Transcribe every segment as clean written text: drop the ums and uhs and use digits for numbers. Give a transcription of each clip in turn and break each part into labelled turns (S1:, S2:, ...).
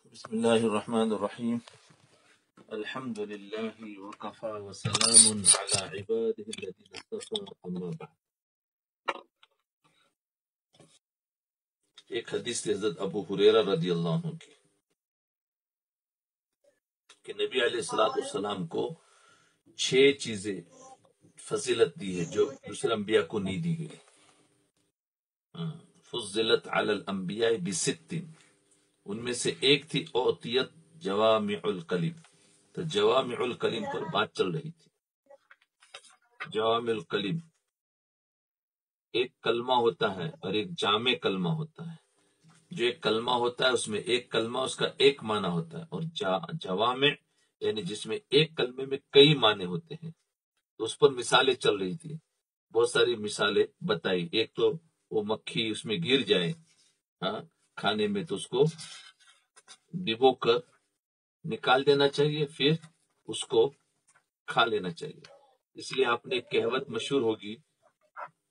S1: بسم الله الرحمن الرحيم. الحمد لله وكفى وسلام على عباده الذين اصطفى اما بعد. ایک حدیث تھی حضرت ابو ہریرہ رضی اللہ عنہ کی کہ نبی علیہ الصلوۃ والسلام کو 6 چیزیں فضیلت دی ہے جو دوسرے انبیاء کو نہیں دی گئی. فضلت علی الانبیاء بست، ان میں سے ایک تھی اوتیت جوامع الکلم. تو جوامع الکلم پر بات چل رہی تھی. جوامع الکلم ایک کلمہ ہوتا ہے اور ایک جامع کلمہ ہوتا ہے. جو ایک کلمہ ہوتا ہے اس میں ایک کلمہ اس کا ایک معنی ہوتا ہے، اور جوامع یعنی جس میں ایک کلمے میں کئی معنی ہوتے ہیں. تو اس پر مثالیں چل رہی تھی، بہت ساری مثالیں بتائی. ایک تو وہ مکھی اس میں گر جائے کھانے میں تو اس کو ڈبو کر نکال دینا چاہیے، پھر اس کو کھا لینا چاہیے. اس لیے آپ نے ایک کہوت مشہور ہوگی،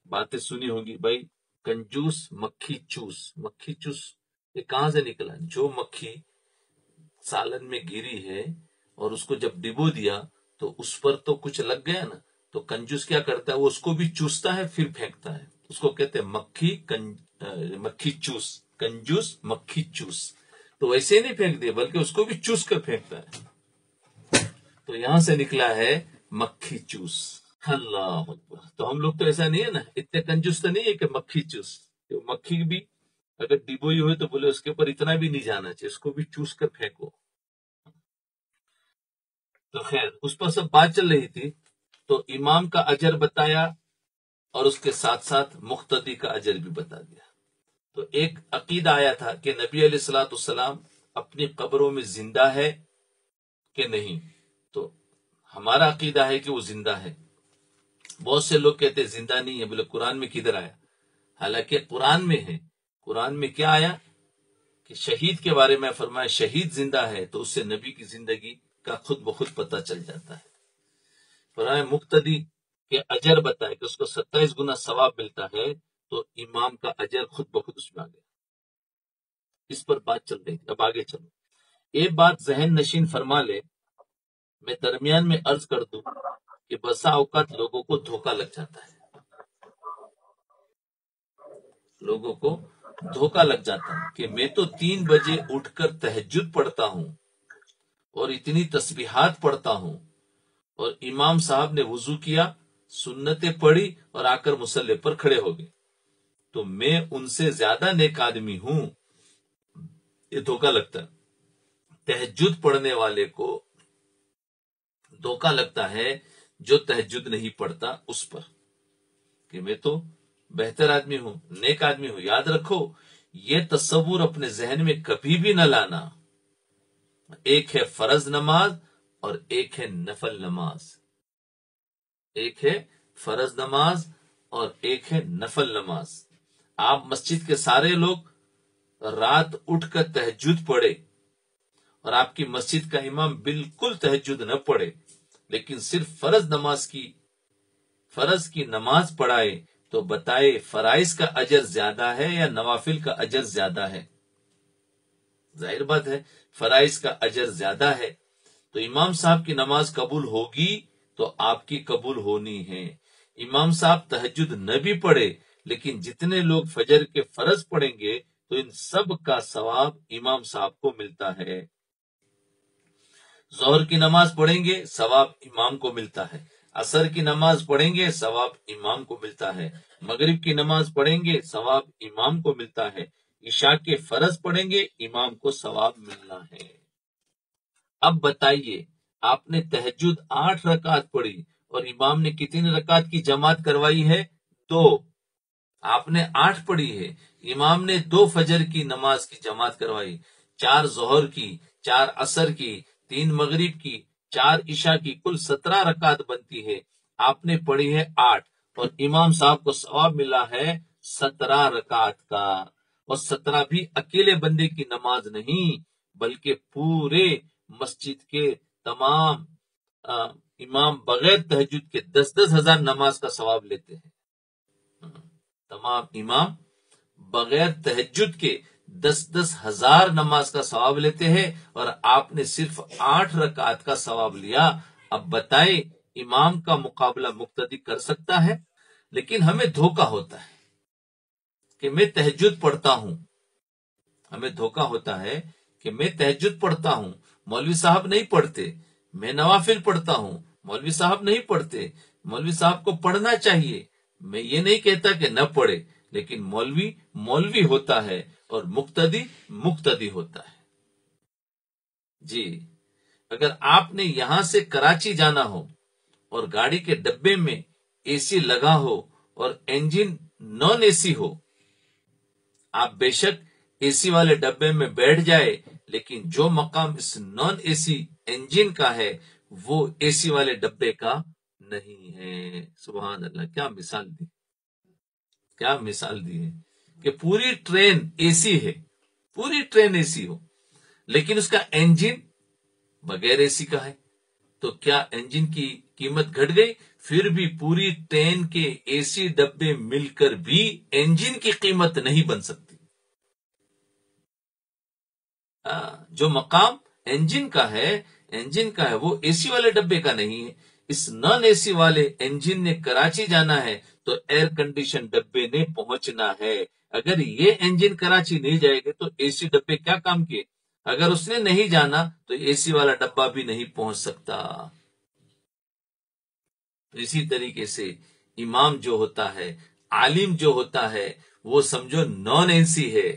S1: باتیں سنی ہوگی، بھائی کنجوس مکھی چوس. مکھی چوس یہ کہاں سے نکلا؟ جو مکھی سالن میں گری ہے اور اس کو جب ڈبو دیا تو اس پر تو کچھ لگ گیا نا، تو کنجوس کیا کرتا ہے، وہ اس کو بھی چوستا ہے پھر پھینکتا ہے. اس کو کہتے ہیں مکھی چوس. کنجوس مکھی چوس. تو ویسے ہی نہیں پھینک دیا بلکہ اس کو بھی چوس کر پھینکتا ہے. تو یہاں سے نکلا ہے مکھی چوس. اللہ اکبر. تو ہم لوگ تو ایسا نہیں ہے نا، اتنے کنجوس تو نہیں ہے کہ مکھی چوس. مکھی بھی اگر ڈبوئی ہوئے تو بولے اس کے اوپر اتنا بھی نہیں جانا چاہیے، اس کو بھی چوس کر پھینکو. تو خیر اس پر سب بات چل رہی تھی. تو امام کا اجر بتایا اور اس کے ساتھ ساتھ مقتدی کا اجر بھی بتا دیا. تو ایک عقیدہ آیا تھا کہ نبی علیہ الصلوۃ والسلام اپنی قبروں میں زندہ ہے کہ نہیں. تو ہمارا عقیدہ ہے کہ وہ زندہ ہے. بہت سے لوگ کہتے ہیں زندہ نہیں ہے. بولے قرآن میں کدھر آیا؟ حالانکہ قرآن میں ہے. قرآن میں کیا آیا کہ شہید کے بارے میں فرمایا شہید زندہ ہے، تو اس سے نبی کی زندگی کا خود بخود پتہ چل جاتا ہے. فرمایا مقتدی کے اجر بتائے کہ اس کو 27 گنا ثواب ملتا ہے، تو امام کا اجر خود بخود اس میں آ گیا. اس پر بات چل رہی تھی. اب آگے چلو. ایک بات ذہن نشین فرما لے، میں درمیان میں عرض کر دوں کہ بسا اوقات لوگوں کو دھوکہ لگ جاتا ہے. لوگوں کو دھوکہ لگ جاتا ہے کہ میں تو 3 بجے اٹھ کر تہجد پڑھتا ہوں اور اتنی تسبیحات پڑھتا ہوں، اور امام صاحب نے وضو کیا، سنتیں پڑھی اور آ کر مصلی پر کھڑے ہو گئے، تو میں ان سے زیادہ نیک آدمی ہوں. یہ دھوکہ لگتا ہے. تہجد پڑھنے والے کو دھوکہ لگتا ہے جو تہجد نہیں پڑھتا اس پر، کہ میں تو بہتر آدمی ہوں، نیک آدمی ہوں. یاد رکھو یہ تصور اپنے ذہن میں کبھی بھی نہ لانا. ایک ہے فرض نماز اور ایک ہے نفل نماز. ایک ہے فرض نماز اور ایک ہے نفل نماز. آپ مسجد کے سارے لوگ رات اٹھ کر تہجد پڑھے اور آپ کی مسجد کا امام بالکل تہجد نہ پڑھے، لیکن صرف فرض کی نماز پڑھائے، تو بتائے فرائض کا اجر زیادہ ہے یا نوافل کا اجر زیادہ ہے؟ ظاہر بات ہے فرائض کا اجر زیادہ ہے. تو امام صاحب کی نماز قبول ہوگی تو آپ کی قبول ہونی ہے. امام صاحب تہجد نہ بھی پڑھے لیکن جتنے لوگ فجر کے فرض پڑھیں گے تو ان سب کا ثواب امام صاحب کو ملتا ہے. ظہر کی نماز پڑھیں گے ثواب امام کو ملتا ہے، عصر کی نماز پڑھیں گے ثواب امام کو ملتا ہے، مغرب کی نماز پڑھیں گے ثواب امام کو ملتا ہے، عشاء کے فرض پڑھیں گے امام کو ثواب ملنا ہے. اب بتائیے آپ نے تہجد 8 رکعت پڑھی اور امام نے کتنی رکعت کی جماعت کروائی ہے؟ 2. آپ نے 8 پڑھی ہے، امام نے 2 فجر کی نماز کی جماعت کروائی، 4 ظہر کی، 4 عصر کی، 3 مغرب کی، 4 عشاء کی، کل 17 رکعت بنتی ہے. آپ نے پڑھی ہے 8 اور امام صاحب کو ثواب ملا ہے 17 رکعت کا. اور 17 بھی اکیلے بندے کی نماز نہیں بلکہ پورے مسجد کے تمام امام بغیر تہجد کے 10-10 ہزار نماز کا ثواب لیتے ہیں. تمام امام بغیر تہجد کے 10-10 ہزار نماز کا ثواب لیتے ہیں اور آپ نے صرف 8 رکعت کا ثواب لیا. اب بتائیں امام کا مقابلہ مقتدی کر سکتا ہے؟ لیکن ہمیں دھوکہ ہوتا ہے کہ میں تہجد پڑھتا ہوں، ہمیں دھوکہ ہوتا ہے کہ میں تہجد پڑھتا ہوں، مولوی صاحب نہیں پڑھتے. میں نوافل پڑھتا ہوں، مولوی صاحب نہیں پڑھتے. مولوی صاحب کو پڑھنا چاہیے، میں یہ نہیں کہتا کہ نہ پڑھے، لیکن مولوی مولوی ہوتا ہے اور مقتدی مقتدی ہوتا ہے. جی، اگر آپ نے یہاں سے کراچی جانا ہو اور گاڑی کے ڈبے میں اے سی لگا ہو اور انجن نان اے سی ہو، آپ بے شک اے سی والے ڈبے میں بیٹھ جائے، لیکن جو مقام اس نان اے سی انجن کا ہے وہ اے سی والے ڈبے کا نہیں ہے. سبحان اللہ، کیا مثال دی، کیا مثال دی ہے کہ پوری ٹرین اے سی ہے، پوری ٹرین اے سی ہو، لیکن اس کا انجن بغیر اے سی کا ہے. تو کیا انجن کی قیمت گھٹ گئی؟ پھر بھی پوری ٹرین کے اے سی ڈبے مل کر بھی انجن کی قیمت نہیں بن سکتی. جو مقام انجن کا ہے، وہ اے سی والے ڈبے کا نہیں ہے. اس نان اے سی والے انجن نے کراچی جانا ہے تو ایئر کنڈیشن ڈبے نے پہنچنا ہے. اگر یہ انجن کراچی نہیں جائے گا تو اے سی ڈبے کیا کام کیے؟ اگر اس نے نہیں جانا تو اے سی والا ڈبہ بھی نہیں پہنچ سکتا. اسی طریقے سے امام جو ہوتا ہے، عالم جو ہوتا ہے، وہ سمجھو نان اے سی ہے،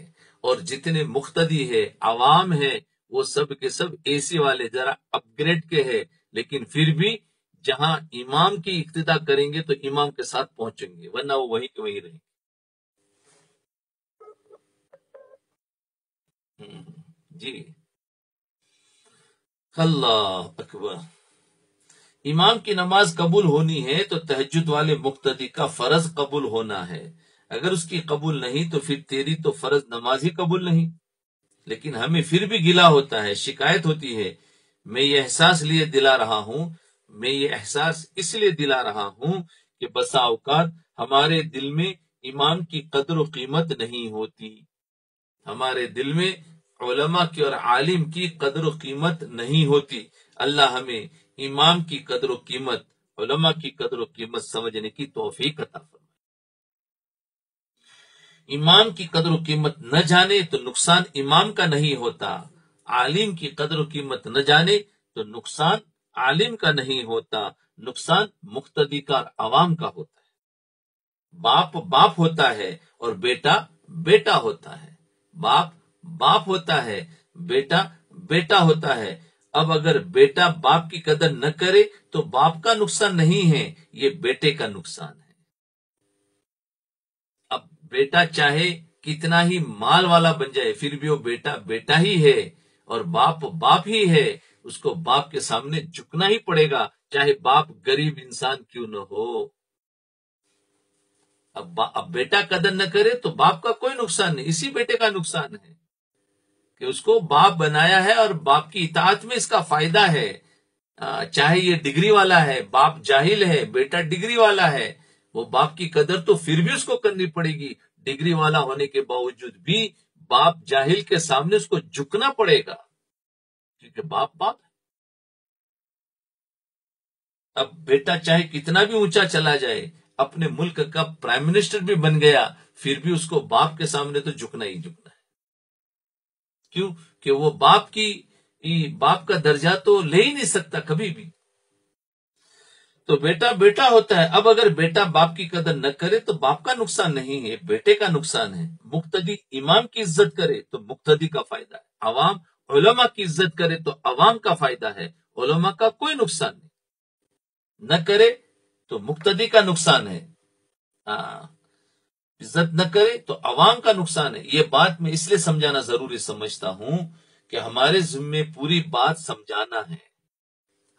S1: اور جتنے مقتدی ہے، عوام ہے، وہ سب کے سب اے سی والے ذرا اپ گریڈ کے ہے، لیکن پھر بھی جہاں امام کی اقتدا کریں گے تو امام کے ساتھ پہنچیں گے، ورنہ وہ وہیں کے وہیں رہیں گے. جی، اللہ اکبر. امام کی نماز قبول ہونی ہے تو تہجد والے مقتدی کا فرض قبول ہونا ہے. اگر اس کی قبول نہیں تو پھر تیری تو فرض نماز ہی قبول نہیں. لیکن ہمیں پھر بھی گلا ہوتا ہے، شکایت ہوتی ہے. میں یہ احساس لیے دلا رہا ہوں، میں یہ احساس اس لیے دلا رہا ہوں کہ بسا اوقات ہمارے دل میں امام کی قدر و قیمت نہیں ہوتی، ہمارے دل میں علماء کی اور عالم کی قدر و قیمت نہیں ہوتی. اللہ ہمیں امام کی قدر و قیمت، علماء کی قدر و قیمت سمجھنے کی توفیق عطا فرمائے. امام کی قدر و قیمت نہ جانے تو نقصان امام کا نہیں ہوتا، عالم کی قدر و قیمت نہ جانے تو نقصان عالم کا نہیں ہوتا، نقصان مقتدی کا عوام کا ہوتا ہے. باپ باپ ہوتا ہے اور بیٹا بیٹا ہوتا ہے، باپ باپ ہوتا ہے، بیٹا بیٹا ہوتا ہے. اب اگر بیٹا باپ کی قدر نہ کرے تو باپ کا نقصان نہیں ہے، یہ بیٹے کا نقصان ہے. اب بیٹا چاہے کتنا ہی مال والا بن جائے پھر بھی وہ بیٹا بیٹا ہی ہے اور باپ باپ ہی ہے، اس کو باپ کے سامنے جھکنا ہی پڑے گا، چاہے باپ غریب انسان کیوں نہ ہو. اب بیٹا قدر نہ کرے تو باپ کا کوئی نقصان نہیں، اسی بیٹے کا نقصان ہے کہ اس کو باپ بنایا ہے اور باپ کی اطاعت میں اس کا فائدہ ہے. چاہے یہ ڈگری والا ہے، باپ جاہل ہے، بیٹا ڈگری والا ہے، وہ باپ کی قدر تو پھر بھی اس کو کرنی پڑے گی. ڈگری والا ہونے کے باوجود بھی باپ جاہل کے سامنے اس کو جھکنا پڑے گا، کیونکہ باپ باپ ہے. اب بیٹا چاہے کتنا بھی اونچا چلا جائے، اپنے ملک کا پرائم منسٹر بھی بن گیا، پھر بھی اس کو باپ کے سامنے تو جھکنا ہی جھکنا ہے. کیوں کہ وہ باپ کا درجہ تو لے ہی نہیں سکتا کبھی بھی. تو بیٹا بیٹا ہوتا ہے. اب اگر بیٹا باپ کی قدر نہ کرے تو باپ کا نقصان نہیں ہے، بیٹے کا نقصان ہے. مقتدی امام کی عزت کرے تو مقتدی کا فائدہ ہے، عوام علماء کی عزت کرے تو عوام کا فائدہ ہے، علماء کا کوئی نقصان نہیں. نہ کرے تو مقتدی کا نقصان ہے، عزت نہ کرے تو عوام کا نقصان ہے. یہ بات میں اس لیے سمجھانا ضروری سمجھتا ہوں کہ ہمارے ذمے پوری بات سمجھانا ہے،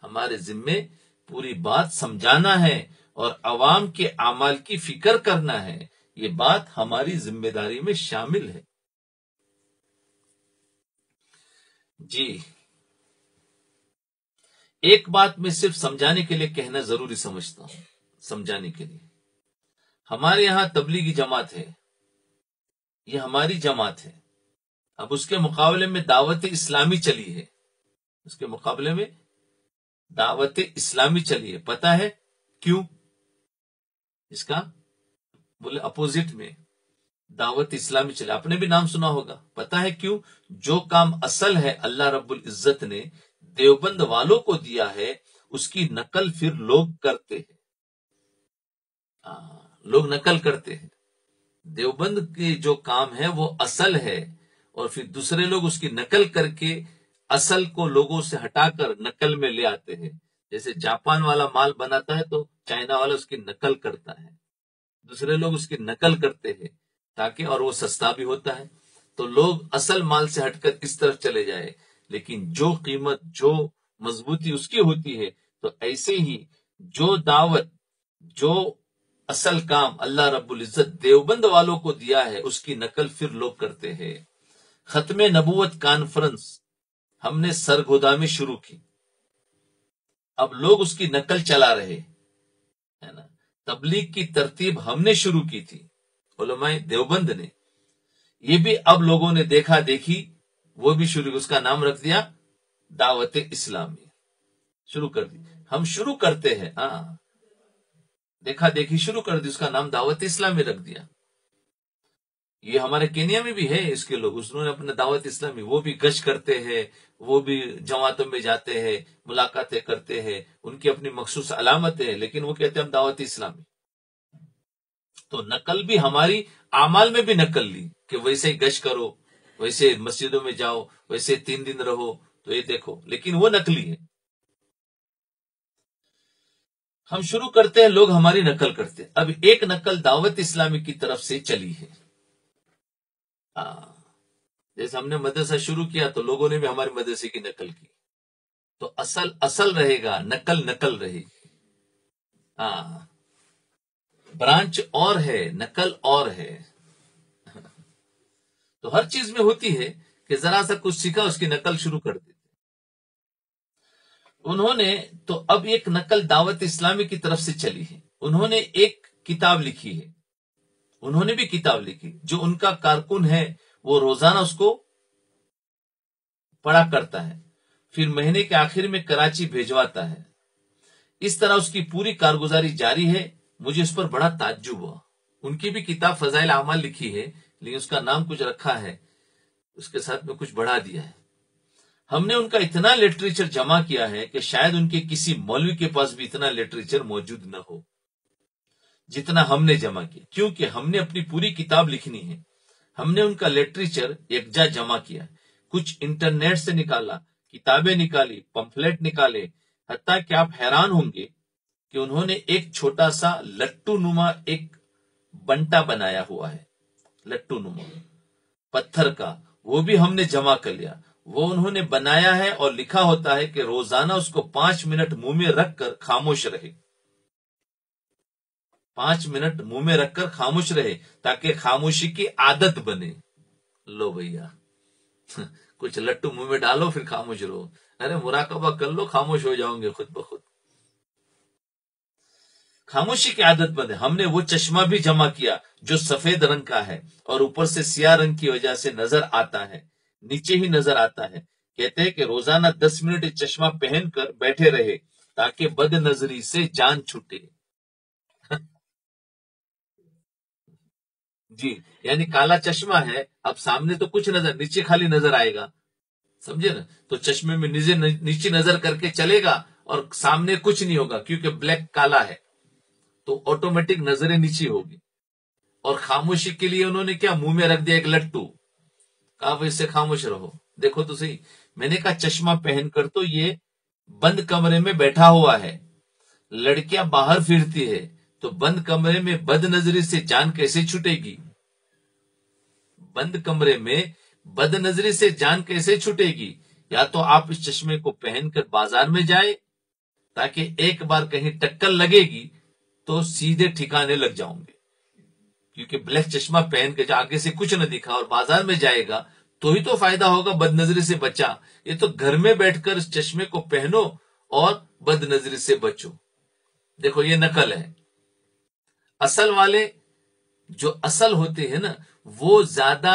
S1: ہمارے ذمے پوری بات سمجھانا ہے اور عوام کے اعمال کی فکر کرنا ہے. یہ بات ہماری ذمہ داری میں شامل ہے. جی، ایک بات میں صرف سمجھانے کے لیے کہنا ضروری سمجھتا ہوں، سمجھانے کے لیے. ہمارے یہاں تبلیغی جماعت ہے، یہ ہماری جماعت ہے، اب اس کے مقابلے میں دعوت اسلامی چلی ہے، اس کے مقابلے میں دعوت اسلامی چلی ہے. پتا ہے کیوں؟ اس کا بولے اپوزٹ میں دعوت اسلامی چلے. آپ نے بھی نام سنا ہوگا. پتا ہے کیوں؟ جو کام اصل ہے اللہ رب العزت نے دیوبند والوں کو دیا ہے، اس کی نقل پھر لوگ کرتے ہیں. لوگ نقل کرتے ہیں. دیوبند کے جو کام ہے وہ اصل ہے، اور پھر دوسرے لوگ اس کی نقل کر کے اصل کو لوگوں سے ہٹا کر نقل میں لے آتے ہیں. جیسے جاپان والا مال بناتا ہے تو چائنا والا اس کی نقل کرتا ہے، دوسرے لوگ اس کی نقل کرتے ہیں تاکہ، اور وہ سستا بھی ہوتا ہے. تو لوگ اصل مال سے ہٹ کر اس طرف چلے جائے، لیکن جو قیمت، جو مضبوطی اس کی ہوتی ہے. تو ایسے ہی جو دعوت، جو اصل کام اللہ رب العزت دیوبند والوں کو دیا ہے، اس کی نقل پھر لوگ کرتے ہیں. ختم نبوت کانفرنس ہم نے سرگودا میں شروع کی، اب لوگ اس کی نقل چلا رہے ہے نا. تبلیغ کی ترتیب ہم نے شروع کی تھی، علماء دیوبند نے. یہ بھی اب لوگوں نے دیکھا دیکھی وہ بھی شروع، اس کا نام رکھ دیا دعوت اسلامی. شروع کر دی. ہم شروع کرتے ہیں، ہاں دیکھا دیکھی شروع کر دی، اس کا نام دعوت اسلامی رکھ دیا. یہ ہمارے کینیا میں بھی ہے اس کے لوگ، انہوں نے اپنا دعوت اسلامی، وہ بھی گشت کرتے ہیں، وہ بھی جماعتوں میں جاتے ہیں، ملاقاتیں کرتے ہیں، ان کی اپنی مخصوص علامتیں ہیں، لیکن وہ کہتے ہیں ہم دعوت اسلامی. تو نقل بھی ہماری اعمال میں بھی نقل لی کہ ویسے ہی گشت کرو، ویسے مسجدوں میں جاؤ، ویسے 3 دن رہو. تو یہ دیکھو، لیکن وہ نقلی ہے. ہم شروع کرتے ہیں، لوگ ہماری نقل کرتے ہیں. اب ایک نقل دعوت اسلامی کی طرف سے چلی ہے. جیسے ہم نے مدرسہ شروع کیا تو لوگوں نے بھی ہمارے مدرسے کی نقل کی. تو اصل رہے گا، نقل رہے گی. برانچ اور ہے، نقل اور ہے. تو ہر چیز میں ہوتی ہے کہ ذرا سا کچھ سیکھا، اس کی نقل شروع کر دیتے. انہوں نے تو اب ایک نقل دعوت اسلامی کی طرف سے چلی ہے. انہوں نے ایک کتاب لکھی ہے، انہوں نے بھی کتاب لکھی، جو ان کا کارکن ہے وہ روزانہ اس کو پڑھا کرتا ہے، پھر مہینے کے آخر میں کراچی بھیجواتا ہے. اس طرح اس کی پوری کارگزاری جاری ہے. مجھے اس پر بڑا تعجب ہوا. ان کی بھی کتاب فضائل اعمال لکھی ہے، لیکن اس کا نام کچھ رکھا ہے، اس کے ساتھ میں کچھ بڑھا دیا ہے. ہم نے ان کا اتنا لٹریچر جمع کیا ہے کہ شاید ان کے کسی مولوی کے پاس بھی اتنا لٹریچر موجود نہ ہو جتنا ہم نے جمع کیا، کیونکہ ہم نے اپنی پوری کتاب لکھنی ہے. ہم نے ان کا لٹریچر یکجا جمع کیا، کچھ انٹرنیٹ سے نکالا، کتابیں نکالی، پمفلیٹ نکالے. حتیٰ کہ آپ حیران ہوں گے کہ انہوں نے ایک چھوٹا سا لٹو نما ایک بنٹا بنایا ہوا ہے، لٹو نما پتھر کا، وہ بھی ہم نے جمع کر لیا. وہ انہوں نے بنایا ہے اور لکھا ہوتا ہے کہ روزانہ اس کو 5 منٹ منہ میں رکھ کر خاموش رہے. 5 منٹ منہ میں رکھ کر خاموش رہے تاکہ خاموشی کی عادت بنے. لو بھیا، کچھ لٹو منہ میں ڈالو پھر خاموش رہو. ارے مراقبہ کر لو، خاموش ہو جاؤں گے خود بخود. خاموشی کی عادت بنے. ہم نے وہ چشمہ بھی جمع کیا جو سفید رنگ کا ہے اور اوپر سے سیاہ رنگ کی وجہ سے نظر آتا ہے، نیچے ہی نظر آتا ہے. کہتے ہیں کہ روزانہ 10 منٹ چشمہ پہن کر بیٹھے رہے تاکہ بد نظری سے جان چھوٹے. جی، یعنی کالا چشمہ ہے، اب سامنے تو کچھ نظر، نیچے خالی نظر آئے گا، سمجھے نا. تو چشمے میں نیچے نظر کر کے چلے گا اور سامنے کچھ نہیں ہوگا کیونکہ بلیک کالا ہے، تو آٹومیٹک نظریں نیچے ہوگی. اور خاموشی کے لیے انہوں نے کیا، منہ میں رکھ دیا ایک لٹو، کہا اس سے خاموش رہو. دیکھو تو صحیح، میں نے کہا چشمہ پہن کر تو یہ بند کمرے میں بیٹھا ہوا ہے، لڑکیاں باہر پھرتی ہے، تو بند کمرے میں بد نظری سے جان کیسے چھوٹے گی؟ بند کمرے میں بد نظری سے جان کیسے چھوٹے گی؟ یا تو آپ اس چشمے کو پہن کر بازار میں جائے تاکہ ایک بار کہیں ٹکر لگے گی تو سیدھے ٹھکانے لگ جاؤں گے. کیونکہ بلیک چشمہ پہن کے آگے سے کچھ نہ دکھا اور بازار میں جائے گا تو ہی تو فائدہ ہوگا، بد نظری سے بچا. یہ تو گھر میں بیٹھ کر اس چشمے کو پہنو اور بد نظری سے بچو. دیکھو یہ نقل ہے. اصل والے جو اصل ہوتے ہیں نا، وہ زیادہ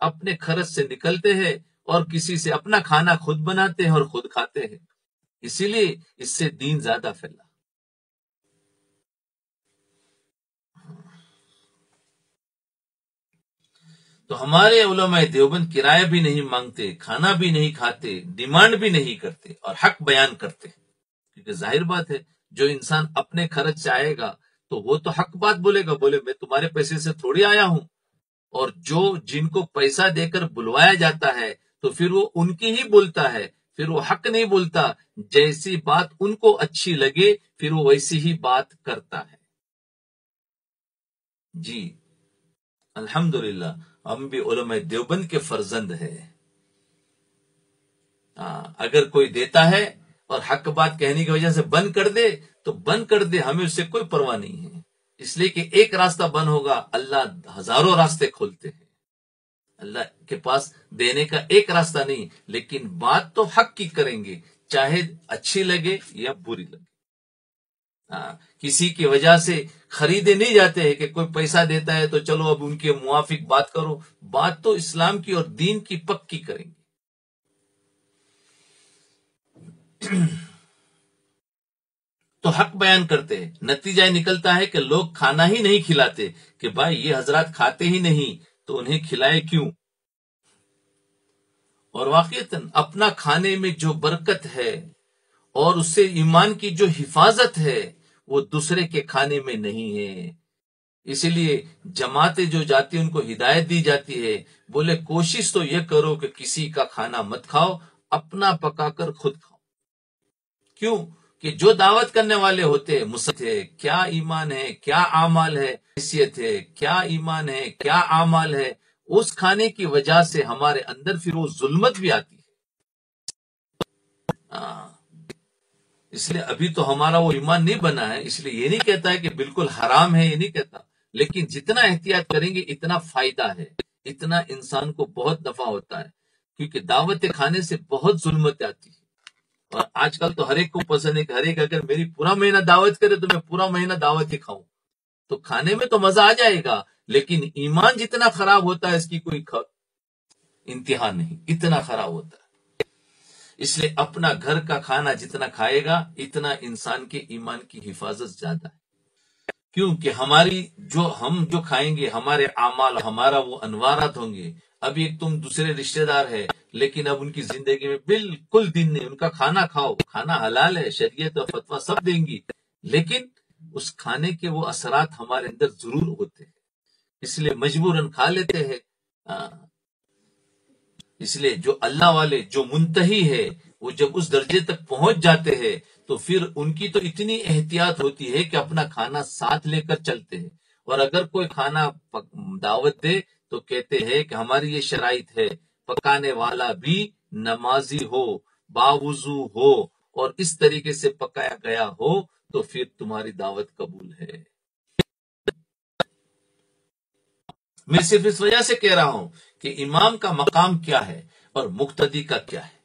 S1: اپنے خرچ سے نکلتے ہیں اور کسی سے اپنا کھانا خود بناتے ہیں اور خود کھاتے ہیں. اسی لیے اس سے دین زیادہ پھیلا. تو ہمارے علماء دیوبند کرایہ بھی نہیں مانگتے، کھانا بھی نہیں کھاتے، ڈیمانڈ بھی نہیں کرتے اور حق بیان کرتے. کیونکہ ظاہر بات ہے جو انسان اپنے خرچ سے آئے گا تو وہ تو حق بات بولے گا، بولے میں تمہارے پیسے سے تھوڑی آیا ہوں. اور جو جن کو پیسہ دے کر بلوایا جاتا ہے تو پھر وہ ان کی ہی بولتا ہے، پھر وہ حق نہیں بولتا. جیسی بات ان کو اچھی لگے پھر وہ ویسی ہی بات کرتا ہے. جی الحمدللہ ہم بھی علماء دیوبند کے فرزند ہیں. اگر کوئی دیتا ہے اور حق بات کہنے کی وجہ سے بند کر دے تو بند کر دے، ہمیں اس سے کوئی پرواہ نہیں ہے. اس لیے کہ ایک راستہ بند ہوگا، اللہ ہزاروں راستے کھولتے ہیں. اللہ کے پاس دینے کا ایک راستہ نہیں، لیکن بات تو حق کی کریں گے، چاہے اچھی لگے یا بری لگے. کسی کی وجہ سے خریدے نہیں جاتے ہیں کہ کوئی پیسہ دیتا ہے تو چلو اب ان کے موافق بات کرو. بات تو اسلام کی اور دین کی پکی کریں گے. تو حق بیان کرتے ہیں. نتیجہ نکلتا ہے کہ لوگ کھانا ہی نہیں کھلاتے کہ بھائی یہ حضرات کھاتے ہی نہیں تو انہیں کھلائے کیوں. اور واقعتاً اپنا کھانے میں جو برکت ہے اور اس سے ایمان کی جو حفاظت ہے وہ دوسرے کے کھانے میں نہیں ہے. اسی لیے جماعتیں جو جاتی ان کو ہدایت دی جاتی ہے، بولے کوشش تو یہ کرو کہ کسی کا کھانا مت کھاؤ، اپنا پکا کر خود کھاؤ. کیوں کہ جو دعوت کرنے والے ہوتے ہیں مسلمان ہے، کیا ایمان ہے، کیا اعمال ہے، حیثیت ہے، کیا ایمان ہے، کیا اعمال ہے، اس کھانے کی وجہ سے ہمارے اندر پھر وہ ظلمت بھی آتی ہے. اس لیے ابھی تو ہمارا وہ ایمان نہیں بنا ہے. اس لیے یہ نہیں کہتا ہے کہ بالکل حرام ہے، یہ نہیں کہتا، لیکن جتنا احتیاط کریں گے اتنا فائدہ ہے، اتنا انسان کو بہت نفع ہوتا ہے. کیونکہ دعوت کھانے سے بہت ظلمت آتی ہے. اور آج کل تو ہر ایک کو پسند ہے کہ ہر ایک اگر میری پورا مہینہ دعوت کرے تو میں پورا مہینہ دعوت ہی کھاؤں. تو کھانے میں تو مزہ آ جائے گا، لیکن ایمان جتنا خراب ہوتا ہے اس کی کوئی انتہا نہیں، اتنا خراب ہوتا ہے. اس لیے اپنا گھر کا کھانا جتنا کھائے گا اتنا انسان کے ایمان کی حفاظت زیادہ ہے. کیونکہ ہم جو کھائیں گے ہمارے اعمال، ہمارا وہ انوارات ہوں گے. اب ایک تم دوسرے رشتہ دار ہے لیکن اب ان کی زندگی میں بالکل دین نہیں، ان کا کھانا کھاؤ، کھانا حلال ہے، شریعت اور فتویٰ سب دیں گی، لیکن اس کھانے کے وہ اثرات ہمارے اندر ضرور ہوتے ہیں. اس لیے مجبوراً کھا لیتے ہیں. اس لیے جو اللہ والے جو منتہی ہے وہ جب اس درجے تک پہنچ جاتے ہیں تو پھر ان کی تو اتنی احتیاط ہوتی ہے کہ اپنا کھانا ساتھ لے کر چلتے ہیں. اور اگر کوئی کھانا دعوت دے تو کہتے ہیں کہ ہماری یہ شرائط ہے، پکانے والا بھی نمازی ہو، باوضو ہو اور اس طریقے سے پکایا گیا ہو تو پھر تمہاری دعوت قبول ہے. میں صرف اس وجہ سے کہہ رہا ہوں کہ امام کا مقام کیا ہے اور مقتدی کا کیا ہے،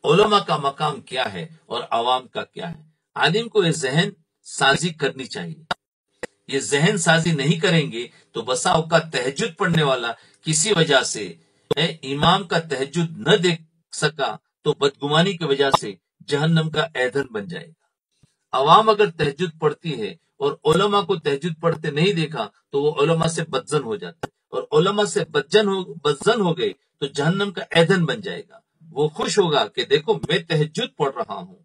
S1: علماء کا مقام کیا ہے اور عوام کا کیا ہے. عالم کو یہ ذہن سازی کرنی چاہیے. یہ ذہن سازی نہیں کریں گے تو بسا اوقات تہجد پڑھنے والا کسی وجہ سے امام کا تہجد نہ دیکھ سکا تو بدگمانی کی وجہ سے جہنم کا ایندھن بن جائے گا. عوام اگر تہجد پڑھتی ہے اور علماء کو تہجد پڑھتے نہیں دیکھا تو وہ علماء سے بدزن ہو جاتا ہے، اور علماء سے بدزن ہو گئے تو جہنم کا ایندھن بن جائے گا. وہ خوش ہوگا کہ دیکھو میں تہجد پڑھ رہا ہوں،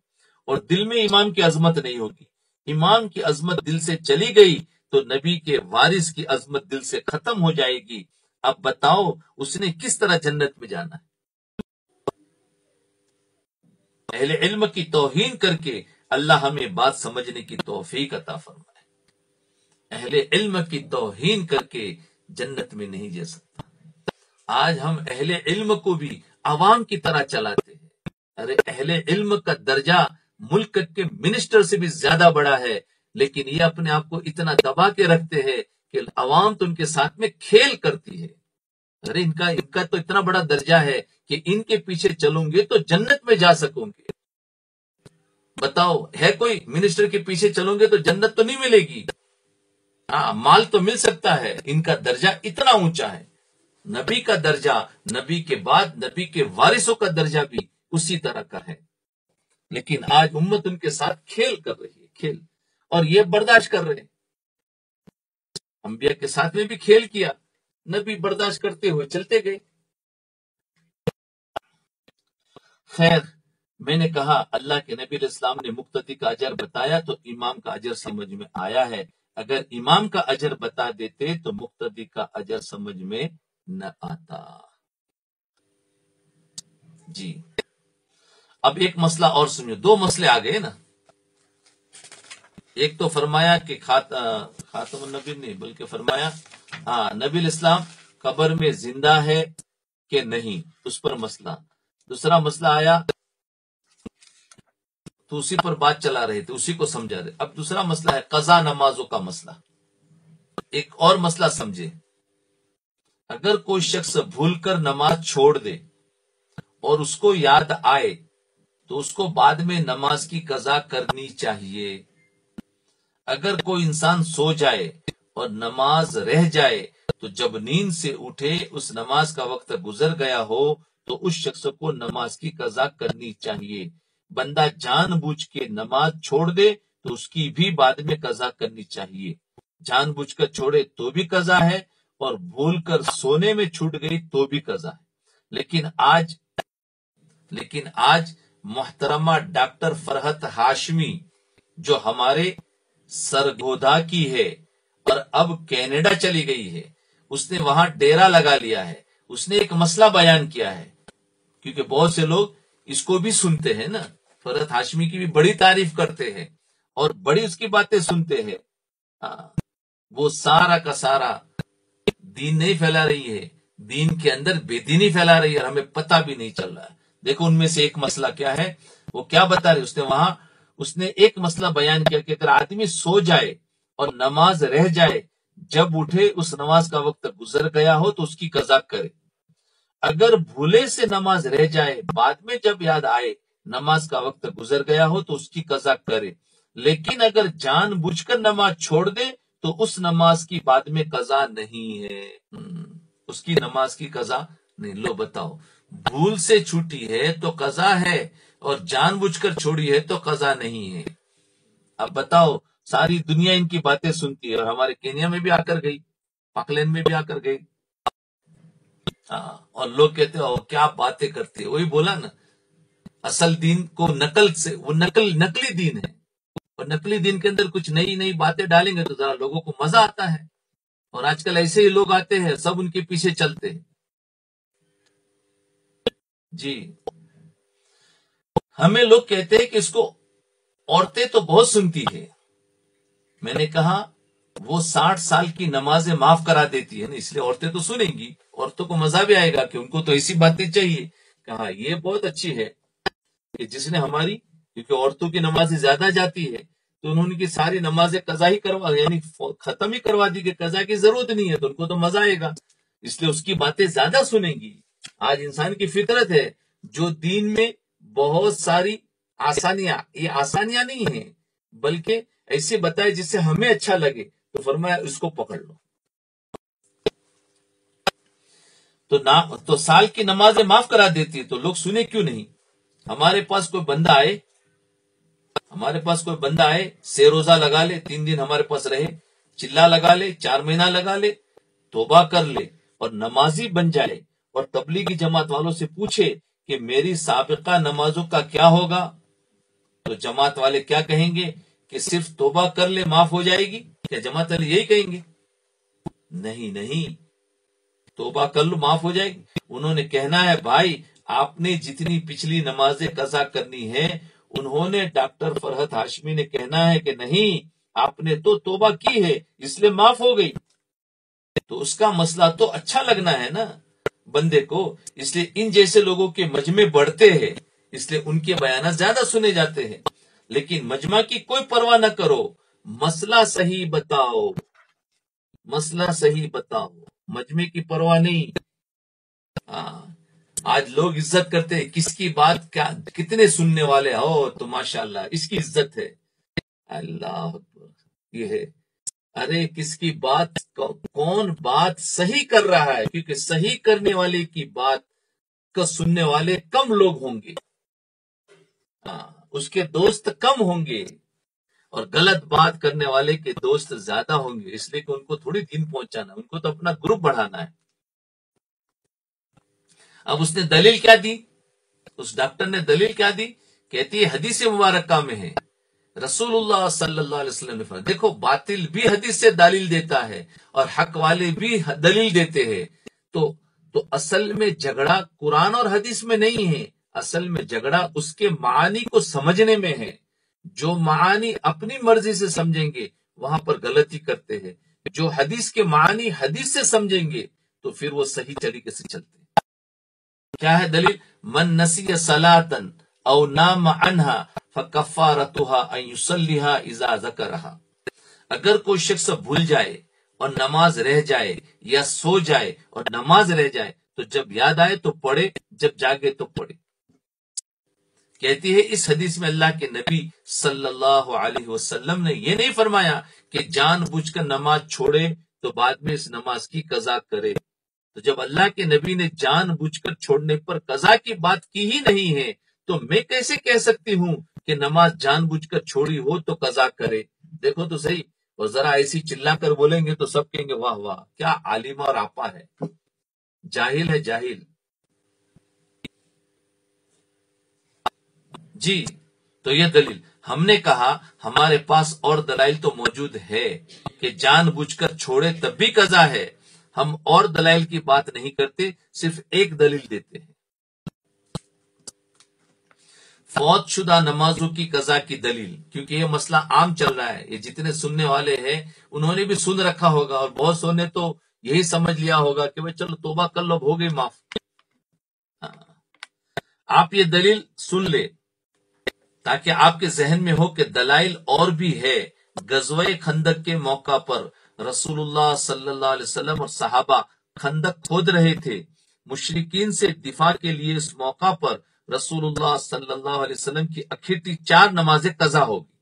S1: اور دل میں امام کی عظمت نہیں ہوگی. امام کی عظمت دل سے چلی گئی تو نبی کے وارث کی عظمت دل سے ختم ہو جائے گی. اب بتاؤ اس نے کس طرح جنت میں جانا ہے. اہل علم کی توہین کر کے اللہ ہمیں بات سمجھنے کی توفیق عطا فرمائے. اہل علم کی توہین کر کے جنت میں نہیں جا سکتا. آج ہم اہل علم کو بھی عوام کی طرح چلاتے ہیں. ارے اہل علم کا درجہ ملک کے منسٹر سے بھی زیادہ بڑا ہے، لیکن یہ اپنے آپ کو اتنا دبا کے رکھتے ہیں کہ عوام تو ان کے ساتھ میں کھیل کرتی ہے. ارے ان کا تو اتنا بڑا درجہ ہے کہ ان کے پیچھے چلوں گے تو جنت میں جا سکوں گے. بتاؤ ہے کوئی منسٹر کے پیچھے چلوں گے تو جنت تو نہیں ملے گی. مال تو مل سکتا ہے، ان کا درجہ اتنا اونچا ہے. نبی کا درجہ، نبی کے بعد نبی کے وارثوں کا درجہ بھی اسی طرح کا ہے، لیکن آج امت ان کے ساتھ کھیل کر رہی ہے، کھیل، اور یہ برداشت کر رہے ہیں۔ انبیاء کے ساتھ میں بھی کھیل کیا، نبی برداشت کرتے ہوئے چلتے گئے۔ خیر، میں نے کہا اللہ کے نبی علیہ السلام نے مقتدی کا اجر بتایا تو امام کا اجر سمجھ میں آیا ہے، اگر امام کا اجر بتا دیتے تو مقتدی کا اجر سمجھ میں نہ آتا۔ جی، اب ایک مسئلہ اور سنیے، دو مسئلے آ گئے نا۔ ایک تو فرمایا کہ خاتم النبی نہیں، بلکہ فرمایا نبی الاسلام قبر میں زندہ ہے کہ نہیں، اس پر مسئلہ۔ دوسرا مسئلہ آیا تو اسی پر بات چلا رہے تھے، اسی کو سمجھا رہے۔ اب دوسرا مسئلہ ہے قضا نمازوں کا مسئلہ۔ ایک اور مسئلہ سمجھے، اگر کوئی شخص بھول کر نماز چھوڑ دے اور اس کو یاد آئے تو اس کو بعد میں نماز کی قضا کرنی چاہیے۔ اگر کوئی انسان سو جائے اور نماز رہ جائے تو جب نیند سے اٹھے اس نماز کا وقت گزر گیا ہو تو اس شخص کو نماز کی قضا کرنی چاہیے۔ بندہ جان بوجھ کے نماز چھوڑ دے تو اس کی بھی بعد میں قضا کرنی چاہیے۔ جان بوجھ کر چھوڑے تو بھی قضا ہے، اور بھول کر سونے میں چھوٹ گئی تو بھی قضا ہے۔ لیکن آج محترمہ ڈاکٹر فرحت ہاشمی، جو ہمارے سرگودا کی ہے اور اب کینیڈا چلی گئی ہے، اس نے وہاں ڈیرا لگا لیا ہے، اس نے ایک مسئلہ بیان کیا ہے، کیونکہ بہت سے لوگ اس کو بھی سنتے ہیں نا، فرحت ہاشمی کی بھی بڑی تعریف کرتے ہیں اور بڑی اس کی باتیں سنتے ہیں۔ وہ سارا کا سارا دین نہیں پھیلا رہی ہے، دین کے اندر بے دینی پھیلا رہی ہے اور ہمیں پتہ بھی نہیں چل رہا ہے۔ دیکھو ان میں سے ایک مسئلہ کیا ہے، وہ کیا بتا رہی، اس نے ایک مسئلہ بیان کیا کہ اگر آدمی سو جائے اور نماز رہ جائے، جب اٹھے اس نماز کا وقت گزر گیا ہو تو اس کی قضا کرے۔ اگر بھولے سے نماز رہ جائے، بعد میں جب یاد آئے نماز کا وقت گزر گیا ہو تو اس کی قضا کرے، لیکن اگر جان بوجھ کر نماز چھوڑ دے تو اس نماز کی بعد میں قضا نہیں ہے، اس کی نماز کی قضا نہیں۔ لو بتاؤ، بھول سے چھوٹی ہے تو قضا ہے اور جان بوجھ کر چھوڑی ہے تو قضا نہیں ہے۔ اب بتاؤ، ساری دنیا ان کی باتیں سنتی ہے اور ہمارے کینیا میں بھی آ کر گئی، پاکلینڈ میں بھی آ کر گئی، اور لوگ کہتے ہیں کیا باتیں کرتے ہیں۔ وہی بولا نا، اصل دین کو نقل سے، وہ نقلی دین ہے، اور نقلی دین کے اندر کچھ نئی نئی باتیں ڈالیں گے تو ذرا لوگوں کو مزہ آتا ہے، اور آج کل ایسے ہی لوگ آتے ہیں، سب ان کے پیچھے چلتے ہیں۔ جی، ہمیں لوگ کہتے ہیں کہ اس کو عورتیں تو بہت سنتی ہے۔ میں نے کہا وہ 60 سال کی نمازیں معاف کرا دیتی ہے نا، اس لیے عورتیں تو سنیں گی، عورتوں کو مزہ بھی آئے گا کہ ان کو تو ایسی باتیں چاہیے۔ کہا یہ بہت اچھی ہے کہ جس نے ہماری، کیونکہ عورتوں کی نمازیں زیادہ جاتی ہے تو انہوں نے کی ساری نمازیں قضا ہی یعنی ختم ہی کروا دی کہ قضا کی ضرورت نہیں ہے، تو ان کو تو مزہ آئے گا، اس لیے اس کی باتیں زیادہ سنیں گی۔ آج انسان کی فطرت ہے جو دین میں بہت ساری آسانیاں، یہ آسانیاں نہیں ہیں بلکہ ایسے بتائے جس سے ہمیں اچھا لگے، تو فرمایا اس کو پکڑ لو۔ تو سال کی نمازیں معاف کرا دیتی ہے، تو لوگ سنے کیوں نہیں؟ ہمارے پاس کوئی بندہ آئے، 6 روزہ لگا لے، 3 دن ہمارے پاس رہے، چلا لگا لے، 4 مہینہ لگا لے، توبہ کر لے اور نمازی بن جائے، اور تبلیغی جماعت والوں سے پوچھے کہ میری سابقہ نمازوں کا کیا ہوگا، تو جماعت والے کیا کہیں گے کہ صرف توبہ کر لے معاف ہو جائے گی؟ کیا جماعت والے یہی کہیں گے؟ نہیں، توبہ کر لو معاف ہو جائے گی۔ انہوں نے کہنا ہے بھائی آپ نے جتنی پچھلی نمازیں قضا کرنی ہے، انہوں نے ڈاکٹر فرحت ہاشمی نے کہنا ہے کہ نہیں، آپ نے تو توبہ کی ہے اس لیے معاف ہو گئی، تو اس کا مسئلہ تو اچھا لگنا ہے نا بندے کو، اس لیے ان جیسے لوگوں کے مجمع بڑھتے ہیں، اس لیے ان کے بیانات زیادہ سنے جاتے ہیں۔ لیکن مجمع کی کوئی پرواہ نہ کرو، مسئلہ صحیح بتاؤ، مجمع کی پرواہ نہیں۔ آج لوگ عزت کرتے ہیں، کس کی بات کتنے سننے والے ہو تو ماشاءاللہ اس کی عزت ہے، اللہ اکبر، یہ ہے۔ ارے کس کی بات کون بات صحیح کر رہا ہے، کیونکہ صحیح کرنے والے کی بات کو سننے والے کم لوگ ہوں گے، اس کے دوست کم ہوں گے، اور غلط بات کرنے والے کے دوست زیادہ ہوں گے، اس لیے کہ ان کو تھوڑی دین پہنچانا، ان کو تو اپنا گروپ بڑھانا ہے۔ اب اس نے دلیل کیا دی، اس ڈاکٹر نے دلیل کیا دی؟ کہتی ہے حدیث مبارکہ میں ہے، رسول اللہ صلی اللہ علیہ وسلم نے فرمایا، دیکھو باطل بھی حدیث سے دلیل دیتا ہے اور حق والے بھی دلیل دیتے ہیں، تو اصل میں جھگڑا قرآن اور حدیث میں نہیں ہے، اصل میں جھگڑا اس کے معانی کو سمجھنے میں ہے۔ جو معانی اپنی مرضی سے سمجھیں گے وہاں پر غلطی کرتے ہیں، جو حدیث کے معانی حدیث سے سمجھیں گے تو پھر وہ صحیح طریقے سے چلتے ہیں۔ کیا ہے دلیل؟ من نسی صلاۃ او نام عنہا فکفارتها ان یصلیھا اذا ذکرھا، اگر کوئی شخص بھول جائے اور نماز رہ جائے، یا سو جائے اور نماز رہ جائے، تو جب یاد آئے تو پڑھے، جب جاگے تو پڑھے۔ کہتی ہے اس حدیث میں اللہ کے نبی صلی اللہ علیہ وسلم نے یہ نہیں فرمایا کہ جان بوجھ کر نماز چھوڑے تو بعد میں اس نماز کی قضا کرے۔ تو جب اللہ کے نبی نے جان بوجھ کر چھوڑنے پر قضا کی بات کی ہی نہیں ہے، تو میں کیسے کہہ سکتی ہوں کہ نماز جان بوجھ کر چھوڑی ہو تو قضا کرے؟ دیکھو تو صحیح، اور ذرا ایسی چلا کر بولیں گے تو سب کہیں گے واہ واہ کیا عالمہ اور آپا ہے، جاہل ہے جاہل۔ جی تو یہ دلیل ہم نے کہا، ہمارے پاس اور دلائل تو موجود ہے کہ جان بوجھ کر چھوڑے تب بھی قضا ہے، ہم اور دلائل کی بات نہیں کرتے، صرف ایک دلیل دیتے ہیں۔ فوت شدہ نمازوں کی قضا کی دلیل، کیونکہ یہ مسئلہ عام چل رہا ہے، یہ جتنے سننے والے ہیں انہوں نے بھی سن رکھا ہوگا، اور بہت سو نے تو یہی سمجھ لیا ہوگا کہ بھئی چلو توبہ کر لو، ہو گئی معاف۔ آپ یہ دلیل سن لے تاکہ آپ کے ذہن میں ہو کہ دلائل اور بھی ہے۔ غزوہ خندق کے موقع پر رسول اللہ صلی اللہ علیہ وسلم اور صحابہ خندق کھود رہے تھے، مشرکین سے دفاع کے لیے اس موقع پر رسول اللہ صلی اللہ علیہ وسلم کی اکٹھی 4 نمازیں قضا ہو گئی،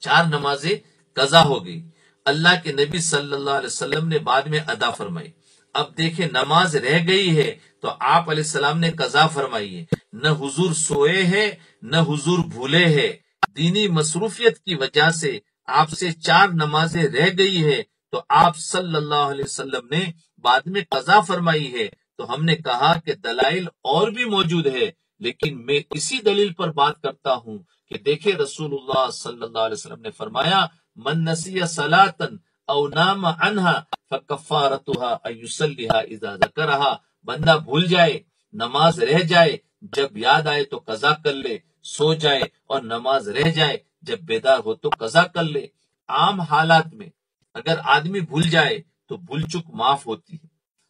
S1: 4 نمازیں قضا ہو گئی، اللہ کے نبی صلی اللہ علیہ وسلم نے بعد میں ادا فرمائی۔ اب دیکھیں نماز رہ گئی ہے تو آپ علیہ السلام نے قضا فرمائی ہے، نہ حضور سوئے ہیں نہ حضور بھولے ہیں، دینی مصروفیت کی وجہ سے آپ سے 4 نمازیں رہ گئی ہے تو آپ صلی اللہ علیہ وسلم نے بعد میں قضا فرمائی ہے۔ تو ہم نے کہا کہ دلائل اور بھی موجود ہے، لیکن میں اسی دلیل پر بات کرتا ہوں کہ دیکھیں رسول اللہ صلی اللہ علیہ وسلم نے فرمایا من نسی صلاۃ او نام عنہا فکفارتها ان یصلیھا اذا ذکرھا، بندہ بھول جائے، نماز رہ جائے، جب یاد آئے تو قضا کر لے، سو جائے اور نماز رہ جائے، جب بیدار ہو تو قضا کر لے۔ عام حالات میں اگر آدمی بھول جائے تو بھول چک معاف ہوتی ہے،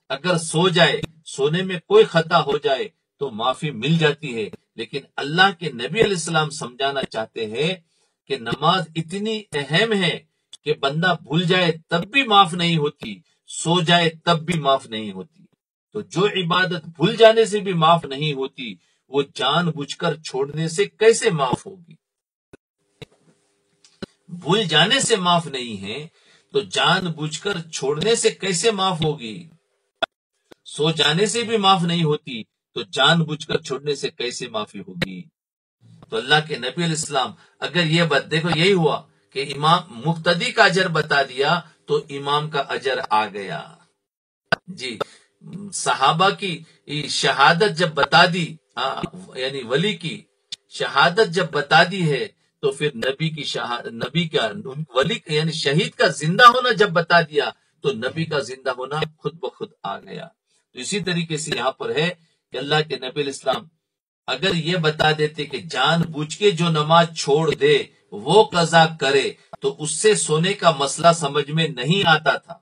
S1: اگر سو جائے، سونے میں کوئی خطا ہو جائے تو معافی مل جاتی ہے، لیکن اللہ کے نبی علیہ السلام سمجھانا چاہتے ہیں کہ نماز اتنی اہم ہے کہ بندہ بھول جائے تب بھی معاف نہیں ہوتی، سو جائے تب بھی معاف نہیں ہوتی۔ تو جو عبادت بھول جانے سے بھی معاف نہیں ہوتی وہ جان بوجھ کر چھوڑنے سے کیسے معاف ہوگی؟ بھول جانے سے معاف نہیں ہے تو جان بوجھ کر چھوڑنے سے کیسے معاف ہوگی؟ سو جانے سے بھی معاف نہیں ہوتی تو جان بوجھ کر چھوڑنے سے کیسے معافی ہوگی؟ تو اللہ کے نبی علیہ السلام اگر یہ بات، دیکھو یہی ہوا کہ امام مقتدی کا اجر بتا دیا تو امام کا اجر آ گیا۔ جی صحابہ کی شہادت جب بتا دی، یعنی ولی کی شہادت جب بتا دی ہے تو پھر نبی کی نبی کا ولی یعنی شہید کا زندہ ہونا جب بتا دیا تو نبی کا زندہ ہونا خود بخود آ گیا۔ تو اسی طریقے سے یہاں پر ہے کہ اللہ کے نبی علیہ السلام اگر یہ بتا دیتے کہ جان بوجھ کے جو نماز چھوڑ دے وہ قضا کرے تو اس سے سونے کا مسئلہ سمجھ میں نہیں آتا تھا۔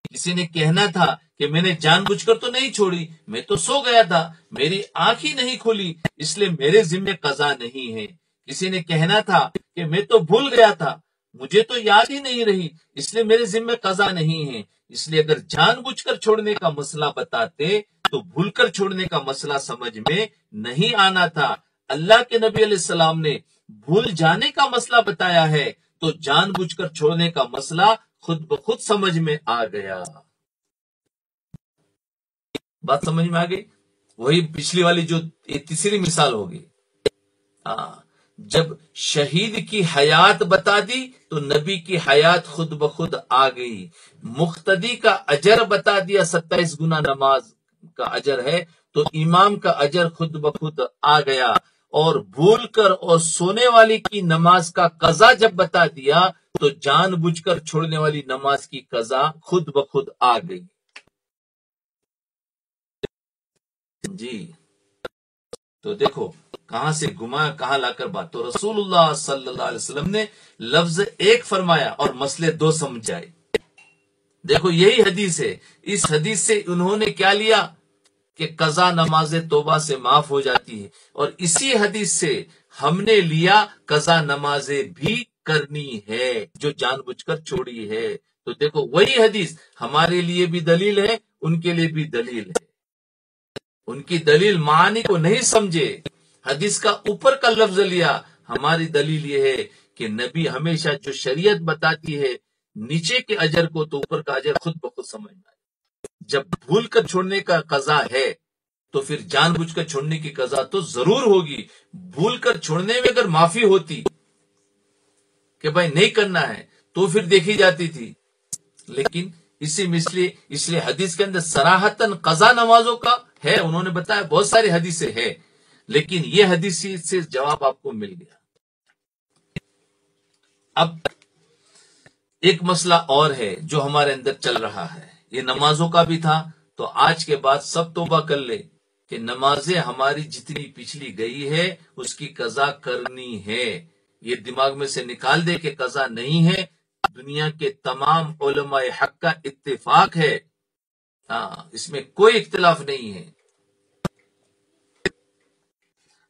S1: کسی نے کہنا تھا کہ میں نے جان بوجھ کر تو نہیں چھوڑی، میں تو سو گیا تھا، میری آنکھ ہی نہیں کھلی، اس لیے میرے ذمہ قضا نہیں ہے۔ کسی نے کہنا تھا کہ میں تو بھول گیا تھا، مجھے تو یاد ہی نہیں رہی، اس لیے میرے ذمہ قضا نہیں ہے۔ اس لیے اگر جان بوجھ کر چھوڑنے کا مسئلہ بتاتے تو بھول کر چھوڑنے کا مسئلہ سمجھ میں نہیں آنا تھا۔ اللہ کے نبی علیہ السلام نے بھول جانے کا مسئلہ بتایا ہے تو جان بوجھ کر چھوڑنے کا مسئلہ خود بخود سمجھ میں آ گیا. بات سمجھ میں آ گئی؟ وہی پچھلی والی جو تیسری مثال ہوگی. جب شہید کی حیات بتا دی تو نبی کی حیات خود بخود آ گئی. مقتدی کا اجر بتا دیا 27 گنا نماز کا اجر ہے تو امام کا اجر خود بخود آ گیا. اور بھول کر اور سونے والی کی نماز کا قضا جب بتا دیا تو جان بوجھ کر چھوڑنے والی نماز کی قضا خود بخود آ گئی. جی تو دیکھو کہاں سے گھمایا کہاں لا کر بات. تو رسول اللہ صلی اللہ علیہ وسلم نے لفظ ایک فرمایا اور مسئلے دو سمجھائے. دیکھو یہی حدیث ہے. اس حدیث سے انہوں نے کیا لیا کہ قضا نماز توبہ سے معاف ہو جاتی ہے، اور اسی حدیث سے ہم نے لیا قضا نمازیں بھی کرنی ہے جو جان بوجھ کر چھوڑی ہے. تو دیکھو وہی حدیث ہمارے لیے بھی دلیل ہے، ان کے لیے بھی دلیل ہے. ان کی دلیل معنی کو نہیں سمجھے، حدیث کا اوپر کا لفظ لیا. ہماری دلیل یہ ہے کہ نبی ہمیشہ جو شریعت بتاتی ہے نیچے کے اجر کو تو اوپر کا اجر خود بخود سمجھنا ہے. جب بھول کر چھوڑنے کا قضا ہے تو پھر جان بوجھ کر چھوڑنے کی قضا تو ضرور ہوگی. بھول کر چھوڑنے میں اگر معافی ہوتی کہ بھائی نہیں کرنا ہے تو پھر دیکھی جاتی تھی. لیکن اس لیے حدیث کے اندر صراحتاً قضا نمازوں کا ہے. انہوں نے بتایا بہت ساری حدیثیں ہیں، لیکن یہ حدیث سے جواب آپ کو مل گیا. اب ایک مسئلہ اور ہے جو ہمارے اندر چل رہا ہے، یہ نمازوں کا بھی تھا. تو آج کے بعد سب توبہ کر لے کہ نمازیں ہماری جتنی پچھلی گئی ہے اس کی قضا کرنی ہے. یہ دماغ میں سے نکال دے کہ قضا نہیں ہے. دنیا کے تمام علماء حق کا اتفاق ہے، اس میں کوئی اختلاف نہیں ہے.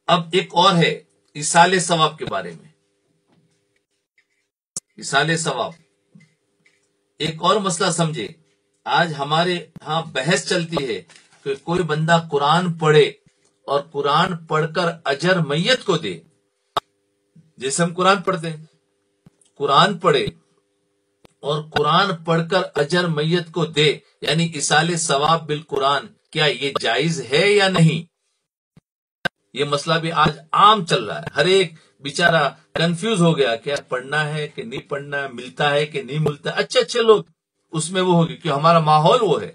S1: اب ایک اور ہے ایصال ثواب کے بارے میں. ایصال ثواب ایک اور مسئلہ سمجھے. آج ہمارے ہاں بحث چلتی ہے کہ کوئی بندہ قرآن پڑھے اور قرآن پڑھ کر اجر میت کو دے. جیسے ہم قرآن پڑھتے ہیں، قرآن پڑھے اور قرآن پڑھ کر اجر میت کو دے، یعنی ایصال ثواب بالقرآن، کیا یہ جائز ہے یا نہیں؟ یہ مسئلہ بھی آج عام چل رہا ہے. ہر ایک بیچارہ کنفیوز ہو گیا کہ پڑھنا ہے کہ نہیں پڑھنا ہے، ملتا ہے کہ نہیں ملتا. اچھے لوگ اس میں وہ ہوگی کہ ہمارا ماحول وہ ہے.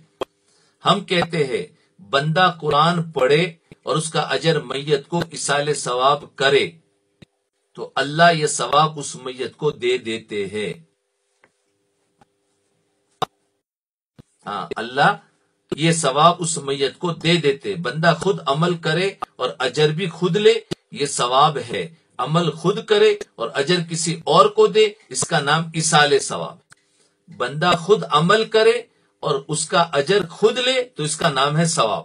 S1: ہم کہتے ہیں بندہ قرآن پڑھے اور اس کا اجر میت کو ایصال ثواب کرے تو اللہ یہ ثواب اس میت کو دے دیتے ہیں. اللہ یہ ثواب اس میت کو دے دیتے. بندہ خود عمل کرے اور اجر بھی خود لے، یہ ثواب ہے. عمل خود کرے اور اجر کسی اور کو دے، اس کا نام ایصال ثواب. بندہ خود عمل کرے اور اس کا اجر خود لے تو اس کا نام ہے ثواب،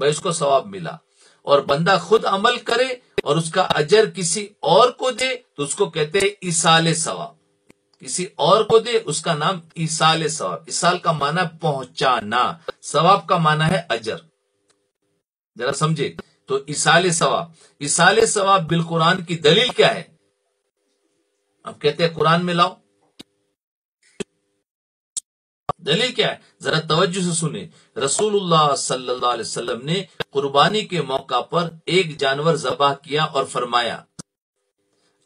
S1: بھائی اس کو ثواب ملا. اور بندہ خود عمل کرے اور اس کا اجر کسی اور کو دے تو اس کو کہتے ہیں ایصال ثواب. کسی اور کو دے اس کا نام ایصال ثواب. ایصال کا معنی پہنچانا، ثواب کا معنی ہے اجر. ذرا سمجھے تو ایصال ثواب. ایصال ثواب بالقرآن کی دلیل کیا ہے؟ اب کہتے ہیں قرآن میں لاؤ. دلیل کیا ہے؟ ذرا توجہ سے سنیں. رسول اللہ صلی اللہ علیہ وسلم نے قربانی کے موقع پر ایک جانور ذبح کیا اور فرمایا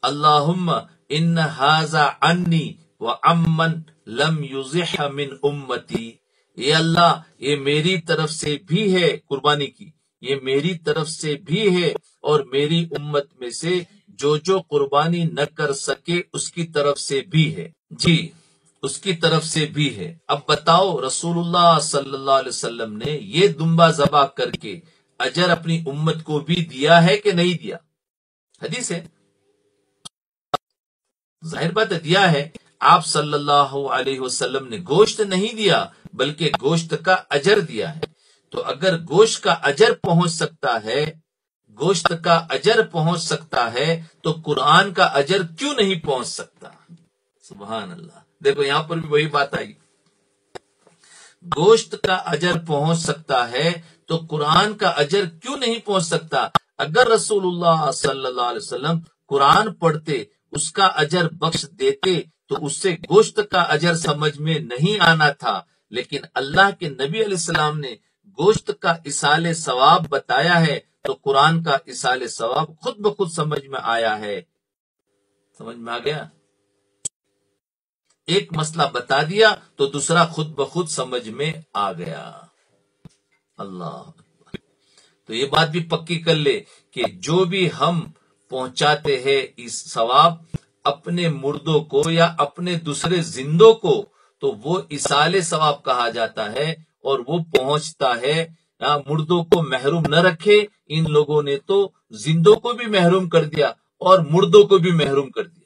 S1: اللہم ان ھذا عنی وعمن لم یضح من امتی. یہ اللہ یہ میری طرف سے بھی ہے، قربانی کی یہ میری طرف سے بھی ہے اور میری امت میں سے جو قربانی نہ کر سکے اس کی طرف سے بھی ہے. جی اس کی طرف سے بھی ہے. اب بتاؤ رسول اللہ صلی اللہ علیہ وسلم نے یہ دمبا ذبح کر کے اجر اپنی امت کو بھی دیا ہے کہ نہیں دیا؟ حدیث ہے، ظاہر بات دیا ہے. آپ صلی اللہ علیہ وسلم نے گوشت نہیں دیا بلکہ گوشت کا اجر دیا ہے. تو اگر گوشت کا اجر پہنچ سکتا ہے، گوشت کا اجر پہنچ سکتا ہے تو قرآن کا اجر کیوں نہیں پہنچ سکتا؟ سبحان اللہ. دیکھو یہاں پر بھی وہی بات آئی. گوشت کا اجر پہنچ سکتا ہے تو قرآن کا اجر کیوں نہیں پہنچ سکتا؟ اگر رسول اللہ صلی اللہ علیہ وسلم قرآن پڑھتے اس کا اجر بخش دیتے تو اس سے گوشت کا اجر سمجھ میں نہیں آنا تھا، لیکن اللہ کے نبی علیہ السلام نے گوشت کا اصال ثواب بتایا ہے تو قرآن کا اصال ثواب خود بخود سمجھ میں آیا ہے۔ سمجھ میں آ گیا؟ ایک مسئلہ بتا دیا تو دوسرا خود بخود سمجھ میں آ گیا۔ اللہ، تو یہ بات بھی پکی کر لے کہ جو بھی ہم پہنچاتے ہیں اس ثواب اپنے مردوں کو یا اپنے دوسرے زندوں کو، تو وہ اصال ثواب کہا جاتا ہے اور وہ پہنچتا ہے۔ مردوں کو محروم نہ رکھے، ان لوگوں نے تو زندوں کو بھی محروم کر دیا اور مردوں کو بھی محروم کر دیا،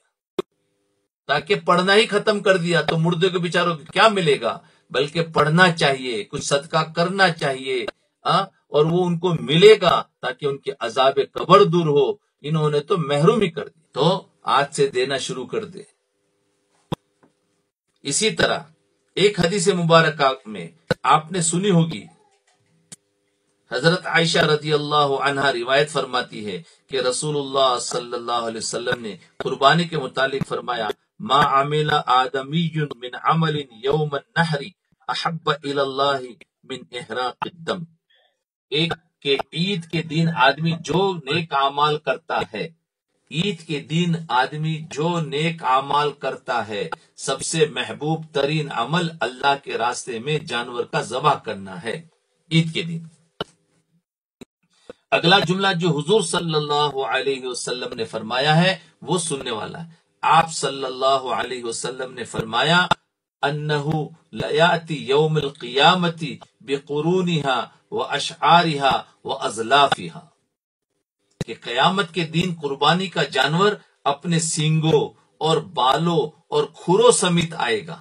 S1: تاکہ پڑھنا ہی ختم کر دیا تو مردے کے بیچاروں کو کیا ملے گا؟ بلکہ پڑھنا چاہیے، کچھ صدقہ کرنا چاہیے، اور وہ ان کو ملے گا تاکہ ان کے عذاب قبر دور ہو۔ انہوں نے تو محروم ہی کر دی، تو آج سے دینا شروع کر دے۔ اسی طرح ایک حدیث مبارکہ میں آپ نے سنی ہوگی، حضرت عائشہ رضی اللہ عنہا روایت فرماتی ہے کہ رسول اللہ صلی اللہ علیہ وسلم نے قربانی کے متعلق فرمایا، ما عمل آدمی من عمل یوم النحر احب الی اللہ من احراق الدم۔ ایک کہ عید کے دن آدمی جو نیک اعمال کرتا ہے، عید کے دن آدمی جو نیک اعمال کرتا ہے، سب سے محبوب ترین عمل اللہ کے راستے میں جانور کا ذبح کرنا ہے عید کے دن۔ اگلا جملہ جو حضور صلی اللہ علیہ وسلم نے فرمایا ہے وہ سننے والا ہے۔ آپ صلی اللہ علیہ وسلم نے فرمایا، انہو لیاتی یوم القیامت بقرونہا واشعارہا وازلافہا، کہ قیامت کے دن قربانی کا جانور اپنے سینگوں اور بالوں اور کھروں سمیت آئے گا۔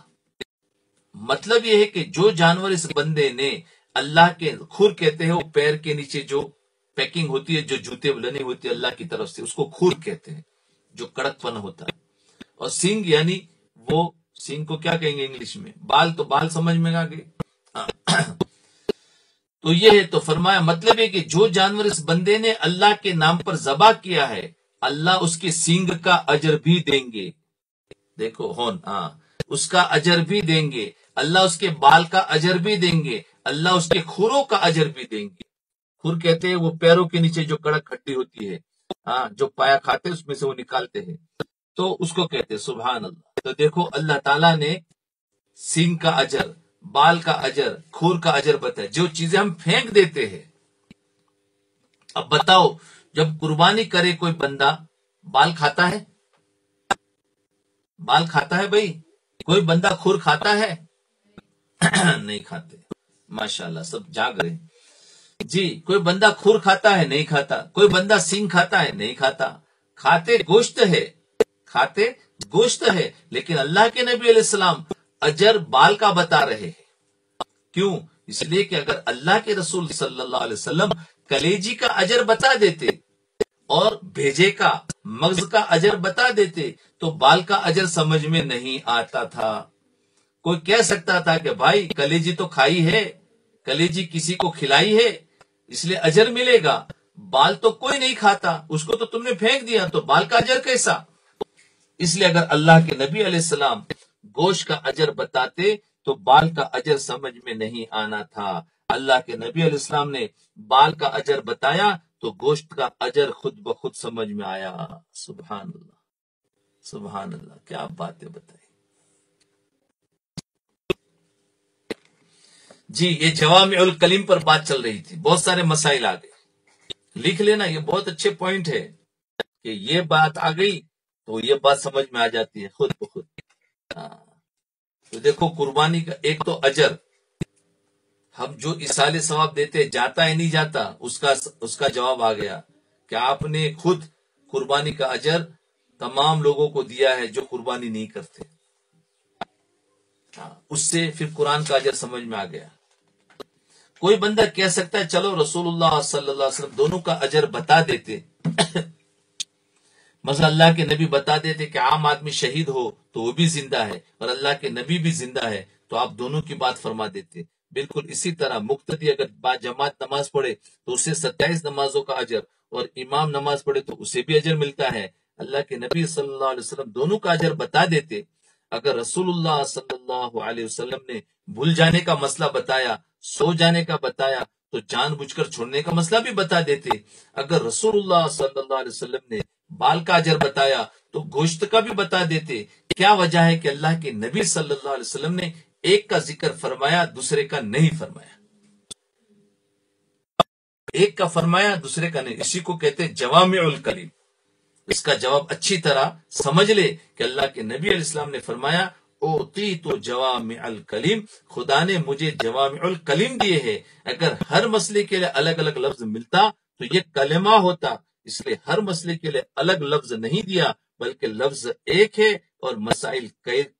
S1: مطلب یہ ہے کہ جو جانور اس بندے نے اللہ کے کھر کہتے ہیں، وہ پیر کے نیچے جو پیکنگ ہوتی ہے، جو جوتے بنی ہوتی ہے اللہ کی طرف سے، اس کو کھر کہتے ہیں، جو کڑک پن ہوتا ہے۔ اور سینگ یعنی وہ سینگ کو کیا کہیں گے انگلش میں؟ بال، تو بال سمجھ میں آ گئے۔ تو یہ ہے، تو فرمایا مطلب ہے کہ جو جانور اس بندے نے اللہ کے نام پر ذبح کیا ہے، اللہ اس کے سینگ کا اجر بھی دیں گے۔ دیکھو اس کا اجر بھی دیں گے، اللہ اس کے بال کا اجر بھی دیں گے، اللہ اس کے کھروں کا اجر بھی دیں گے۔ کھر کہتے ہیں وہ پیروں کے نیچے جو کڑک ہڈی ہوتی ہے، جو پایا کھاتے اس میں سے وہ نکالتے ہیں، تو اس کو کہتے ہیں۔ سبحان اللہ۔ تو دیکھو اللہ تعالیٰ نے سینگ کا اجر، بال کا اجر، کھور کا اجر بتایا، جو چیزیں ہم پھینک دیتے ہیں۔ اب بتاؤ، جب قربانی کرے کوئی بندہ، بال کھاتا ہے؟ بال کھاتا ہے بھائی؟ کوئی بندہ کھور کھاتا ہے؟ نہیں کھاتے۔ ماشاءاللہ سب جاگ رہے ہیں۔ جی، کوئی بندہ کھور کھاتا ہے؟ نہیں کھاتا۔ کوئی بندہ سینگ کھاتا ہے؟ نہیں کھاتا۔ کھاتے گوشت ہے، کھاتے گوشت ہے، لیکن اللہ کے نبی علیہ السلام اجر بال کا بتا رہے ہیں۔ کیوں؟ اس لیے کہ اگر اللہ کے رسول صلی اللہ علیہ وسلم کلیجی کا اجر بتا دیتے اور بھیجے کا، مغز کا اجر بتا دیتے تو بال کا اجر سمجھ میں نہیں آتا تھا۔ کوئی کہہ سکتا تھا کہ بھائی کلیجی تو کھائی ہے، کلیجی کسی کو کھلائی ہے، اس لیے اجر ملے گا۔ بال تو کوئی نہیں کھاتا، اس کو تو تم نے پھینک دیا، تو بال کا اجر کیسا؟ اس لیے اگر اللہ کے نبی علیہ السلام گوشت کا اجر بتاتے تو بال کا اجر سمجھ میں نہیں آنا تھا۔ اللہ کے نبی علیہ السلام نے بال کا اجر بتایا تو گوشت کا اجر خود بخود سمجھ میں آیا۔ سبحان اللہ، سبحان اللہ، کیا باتیں بتائی۔ جی، یہ جوامع الکلم پر بات چل رہی تھی، بہت سارے مسائل آ گئے، لکھ لینا، یہ بہت اچھے پوائنٹ ہے کہ یہ بات آ گئی تو یہ بات سمجھ میں آ جاتی ہے خود بخود۔ تو دیکھو قربانی کا ایک تو اجر، ہم جو اصال ثواب دیتے جاتا ہے نہیں جاتا، اس کا جواب آ گیا کہ آپ نے خود قربانی کا اجر تمام لوگوں کو دیا ہے جو قربانی نہیں کرتے۔ اس سے پھر قرآن کا اجر سمجھ میں آ گیا۔ کوئی بندہ کہہ سکتا ہے چلو رسول اللہ صلی اللہ علیہ وسلم دونوں کا اجر بتا دیتے، مثلا اللہ کے نبی بتا دیتے کہ عام آدمی شہید ہو تو وہ بھی زندہ ہے اور اللہ کے نبی بھی زندہ ہے، تو آپ دونوں کی بات فرما دیتے۔ بالکل اسی طرح مقتدی اگر با جماعت نماز پڑھے تو اسے 27 نمازوں کا اجر، اور امام نماز پڑھے تو اسے بھی اجر ملتا ہے۔ اللہ کے نبی صلی اللہ علیہ وسلم دونوں کا اجر بتا دیتے، اگر رسول اللہ صلی اللہ علیہ وسلم نے بھول جانے کا مسئلہ بتایا، سو جانے کا بتایا، تو جان بوجھ کر چھوڑنے کا مسئلہ بھی بتا دیتے۔ اگر رسول اللہ صلی اللہ علیہ وسلم نے بال کا اجر بتایا تو گوشت کا بھی بتا دیتے۔ کیا وجہ ہے کہ اللہ کے نبی صلی اللہ علیہ وسلم نے ایک کا ذکر فرمایا، دوسرے کا نہیں فرمایا؟ ایک کا فرمایا، دوسرے کا نہیں، اسی کو کہتے جوامع الکلم۔ اس کا جواب اچھی طرح سمجھ لے کہ اللہ کے نبی علیہ السلام نے فرمایا اوتیت جوامع الکلم، خدا نے مجھے جوامع الکلم دیے ہے۔ اگر ہر مسئلے کے لیے الگ الگ لفظ ملتا تو یہ کلمہ ہوتا، اس لیے ہر مسئلے کے لیے الگ لفظ نہیں دیا، بلکہ لفظ ایک ہے اور مسائل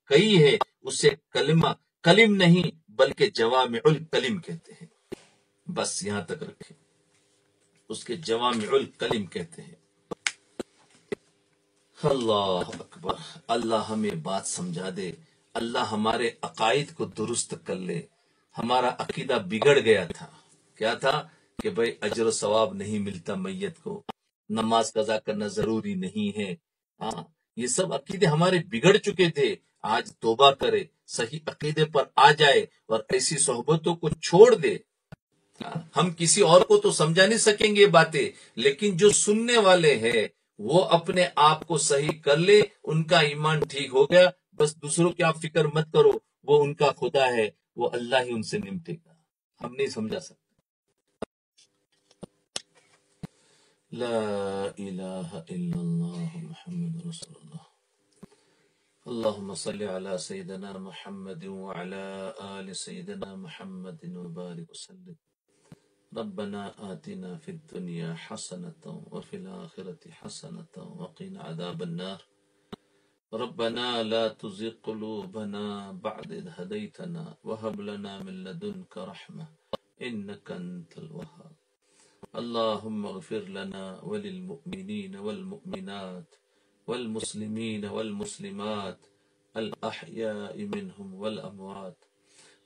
S1: کئی ہے، اسے کلمہ کلم نہیں بلکہ جوامع الکلم کہتے ہیں۔ بس یہاں تک رکھیں، اس کے جوامع الکلم کہتے ہیں۔ اللہ اکبر، اللہ ہمیں بات سمجھا دے، اللہ ہمارے عقائد کو درست کر لے۔ ہمارا عقیدہ بگڑ گیا تھا، کیا تھا کہ بھئی اجر و ثواب نہیں ملتا میت کو، نماز قضا کرنا ضروری نہیں ہے، ہاں یہ سب عقیدے ہمارے بگڑ چکے تھے۔ آج توبہ کرے، صحیح عقیدے پر آ جائے اور ایسی صحبتوں کو چھوڑ دے۔ ہم کسی اور کو تو سمجھا نہیں سکیں گے باتیں، لیکن جو سننے والے ہیں وہ اپنے آپ کو صحیح کر لے، ان کا ایمان ٹھیک ہو گیا، بس دوسروں کی آپ فکر مت کرو، وہ ان کا خدا ہے، وہ اللہ ہی ان سے نمٹے گا۔ ہم نہیں سمجھا سکتے۔ لا الہ الا اللہ محمد رسول اللہ۔ اللهم صل على سيدنا محمد وعلى آل سيدنا محمد وبارك وسلم۔ ربنا آتنا في الدنيا حسنة وفي الآخرة حسنة وقنا عذاب النار۔ ربنا لا تزغ قلوبنا بعد إذ هديتنا وهب لنا من لدنك رحمة إنك أنت الوهاب۔ اللهم اغفر لنا وللمؤمنين والمؤمنات والمسلمين والمسلمات الأحياء منهم والأموات۔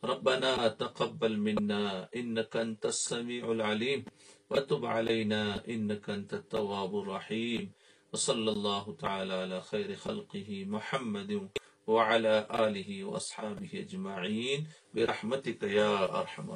S1: ربنا تقبل منا إنك أنت السميع العليم وتب علينا إنك أنت التواب الرحيم، وصلى الله تعالى على خير خلقه محمد وعلى آله وأصحابه أجمعين برحمتك يا أرحم الراحمين۔